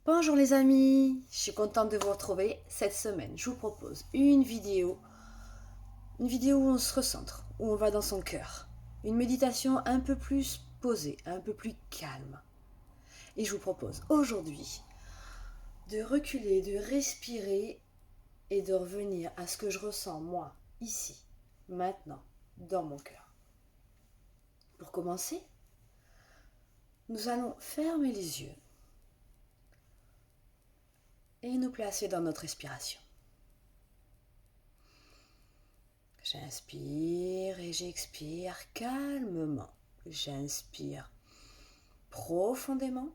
Bonjour les amis, je suis contente de vous retrouver cette semaine. Je vous propose une vidéo où on se recentre, où on va dans son cœur. Une méditation un peu plus posée, un peu plus calme. Et je vous propose aujourd'hui de reculer, de respirer et de revenir à ce que je ressens moi, ici, maintenant, dans mon cœur. Pour commencer, nous allons fermer les yeux et nous placer dans notre respiration. J'inspire et j'expire calmement. J'inspire profondément.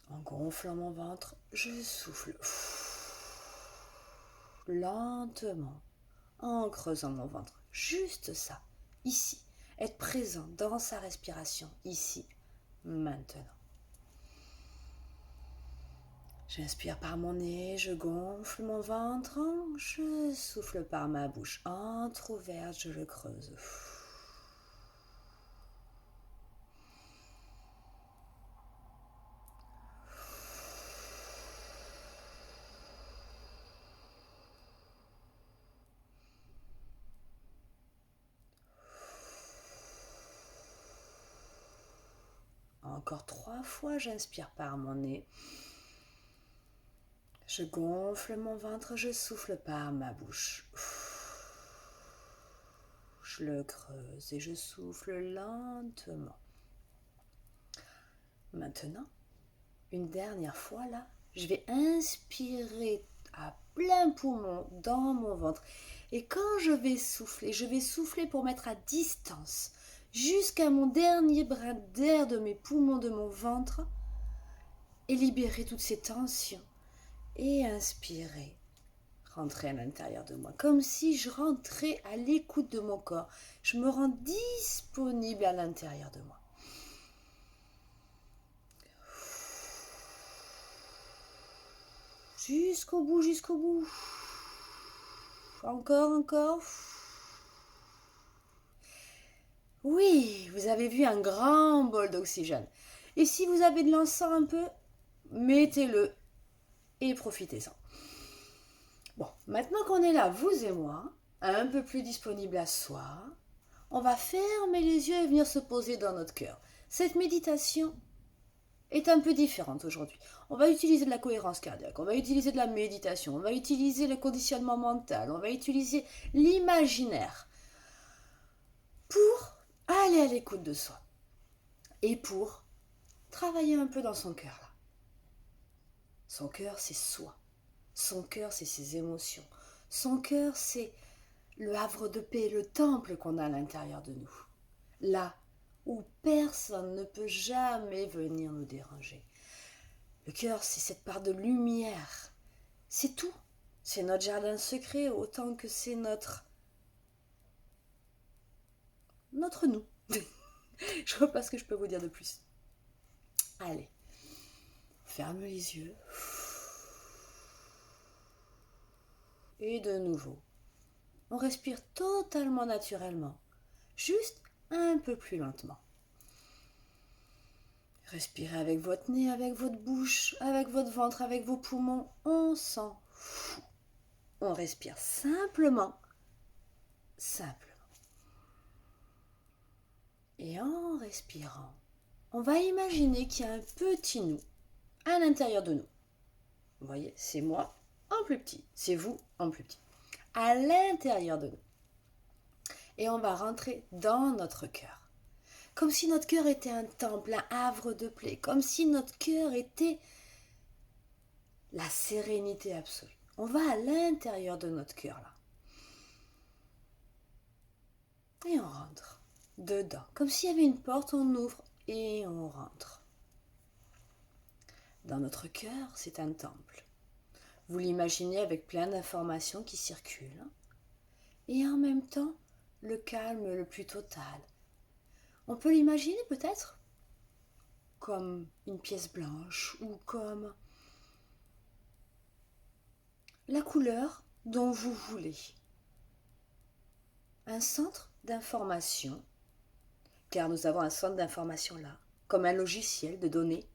En gonflant mon ventre, je souffle lentement en creusant mon ventre. Juste ça, ici. Être présent dans sa respiration, ici, maintenant. J'inspire par mon nez, je gonfle mon ventre, je souffle par ma bouche entrouverte, je le creuse. Encore 3 fois, j'inspire par mon nez. Je gonfle mon ventre, je souffle par ma bouche. Je le creuse et je souffle lentement. Maintenant, une dernière fois là, je vais inspirer à plein poumon dans mon ventre. Et quand je vais souffler pour mettre à distance jusqu'à mon dernier brin d'air de mes poumons, de mon ventre, et libérer toutes ces tensions. Et inspirer, rentrer à l'intérieur de moi, comme si je rentrais à l'écoute de mon corps. Je me rends disponible à l'intérieur de moi. Jusqu'au bout, jusqu'au bout. Encore, encore. Oui, vous avez vu un grand bol d'oxygène. Et si vous avez de l'encens un peu, mettez-le et profitez-en. Bon, maintenant qu'on est là, vous et moi, un peu plus disponibles à soi, on va fermer les yeux et venir se poser dans notre cœur. Cette méditation est un peu différente aujourd'hui. On va utiliser de la cohérence cardiaque, on va utiliser de la méditation, on va utiliser le conditionnement mental, on va utiliser l'imaginaire pour aller à l'écoute de soi et pour travailler un peu dans son cœur là. Son cœur, c'est soi. Son cœur, c'est ses émotions. Son cœur, c'est le havre de paix, le temple qu'on a à l'intérieur de nous. Là où personne ne peut jamais venir nous déranger. Le cœur, c'est cette part de lumière. C'est tout. C'est notre jardin secret autant que c'est notre nous. Je ne vois pas ce que je peux vous dire de plus. Allez, ferme les yeux. Et de nouveau, on respire totalement naturellement, juste un peu plus lentement. Respirez avec votre nez, avec votre bouche, avec votre ventre, avec vos poumons. On s'en fout. On respire simplement. Et en respirant, on va imaginer qu'il y a un petit nous à l'intérieur de nous. Vous voyez, c'est moi en plus petit, c'est vous en plus petit. À l'intérieur de nous. Et on va rentrer dans notre cœur. Comme si notre cœur était un temple, un havre de paix. Comme si notre cœur était la sérénité absolue. On va à l'intérieur de notre cœur là. Et on rentre dedans. Comme s'il y avait une porte, on ouvre et on rentre. Dans notre cœur, c'est un temple. Vous l'imaginez avec plein d'informations qui circulent. Et en même temps, le calme le plus total. On peut l'imaginer peut-être comme une pièce blanche ou comme la couleur dont vous voulez. Un centre d'information, car nous avons un centre d'information là, comme un logiciel de données,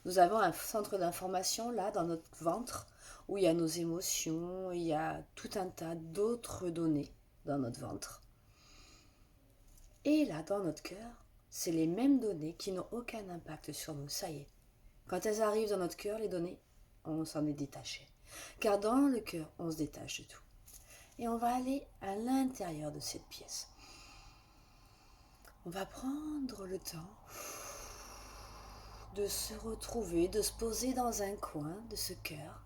Nous avons un centre d'information là dans notre ventre où il y a nos émotions, il y a tout un tas d'autres données dans notre ventre. Et là, dans notre cœur, c'est les mêmes données qui n'ont aucun impact sur nous. Ça y est. Quand elles arrivent dans notre cœur, les données, on s'en est détaché. Car dans le cœur, on se détache de tout. Et on va aller à l'intérieur de cette pièce. On va prendre le temps de se retrouver, de se poser dans un coin de ce cœur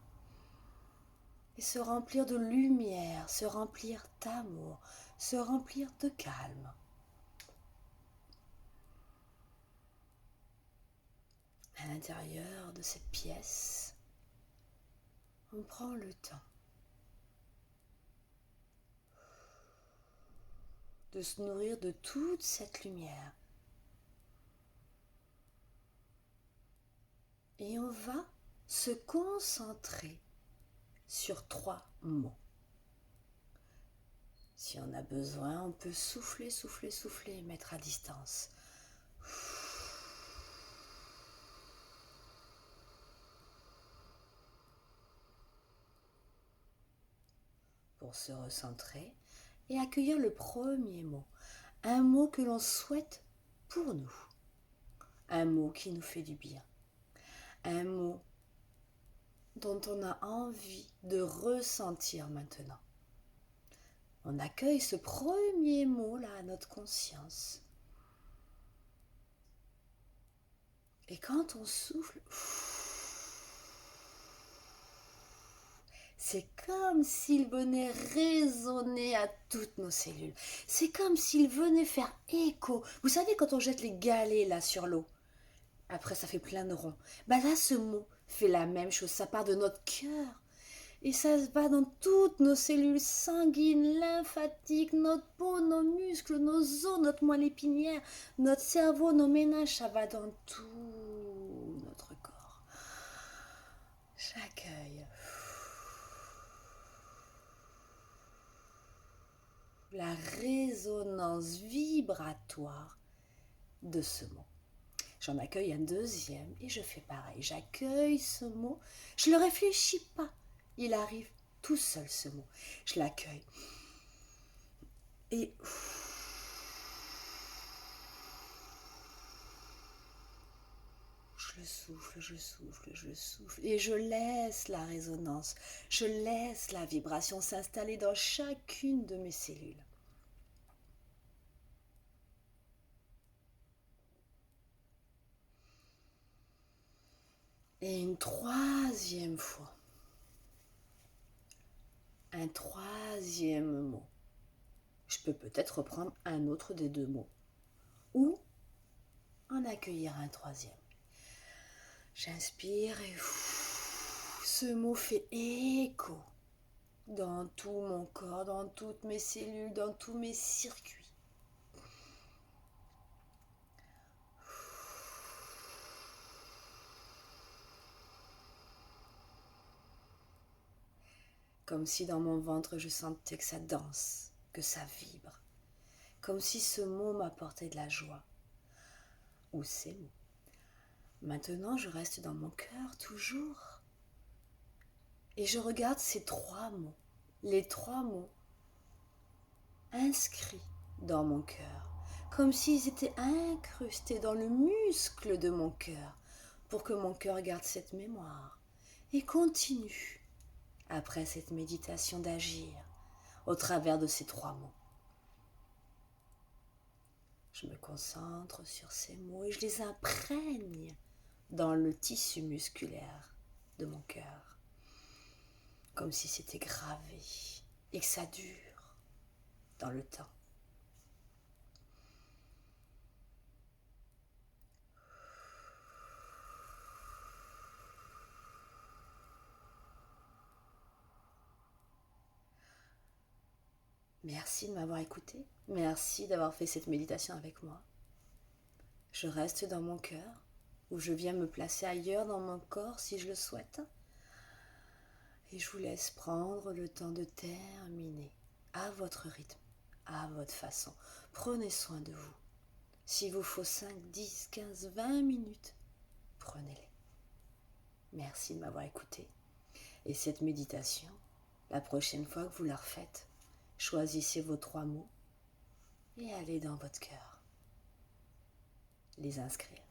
et se remplir de lumière, se remplir d'amour, se remplir de calme. À l'intérieur de cette pièce, on prend le temps de se nourrir de toute cette lumière. Et on va se concentrer sur 3 mots. Si on a besoin, on peut souffler, souffler, souffler et mettre à distance. Pour se recentrer et accueillir le premier mot. Un mot que l'on souhaite pour nous. Un mot qui nous fait du bien. Un mot dont on a envie de ressentir maintenant. On accueille ce premier mot-là à notre conscience. Et quand on souffle, c'est comme s'il venait résonner à toutes nos cellules. C'est comme s'il venait faire écho. Vous savez quand on jette les galets là sur l'eau, après ça fait plein de ronds. Là ce mot fait la même chose, ça part de notre cœur. Et ça va dans toutes nos cellules sanguines, lymphatiques, notre peau, nos muscles, nos os, notre moelle épinière, notre cerveau, nos méninges, ça va dans tout notre corps. J'accueille la résonance vibratoire de ce mot. J'en accueille un deuxième et je fais pareil. J'accueille ce mot, je ne le réfléchis pas. Il arrive tout seul ce mot. Je l'accueille. Et je le souffle, je souffle, je le souffle. Et je laisse la résonance, je laisse la vibration s'installer dans chacune de mes cellules. Et une troisième fois. Un troisième mot. Je peux peut-être reprendre un autre des 2 mots. Ou en accueillir un troisième. J'inspire et ce mot fait écho dans tout mon corps, dans toutes mes cellules, dans tous mes circuits. Comme si dans mon ventre je sentais que ça danse, que ça vibre. Comme si ce mot m'apportait de la joie. Ou ces mots. Maintenant je reste dans mon cœur toujours. Et je regarde ces 3 mots. Les 3 mots inscrits dans mon cœur. Comme s'ils étaient incrustés dans le muscle de mon cœur. Pour que mon cœur garde cette mémoire. Et continue. Après cette méditation d'agir au travers de ces 3 mots. Je me concentre sur ces mots et je les imprègne dans le tissu musculaire de mon cœur. Comme si c'était gravé et que ça dure dans le temps. Merci de m'avoir écouté. Merci d'avoir fait cette méditation avec moi. Je reste dans mon cœur, ou je viens me placer ailleurs dans mon corps si je le souhaite. Et je vous laisse prendre le temps de terminer à votre rythme, à votre façon. Prenez soin de vous. S'il vous faut 5, 10, 15, 20 minutes, prenez-les. Merci de m'avoir écouté. Et cette méditation, la prochaine fois que vous la refaites, choisissez vos 3 mots et allez dans votre cœur les inscrire.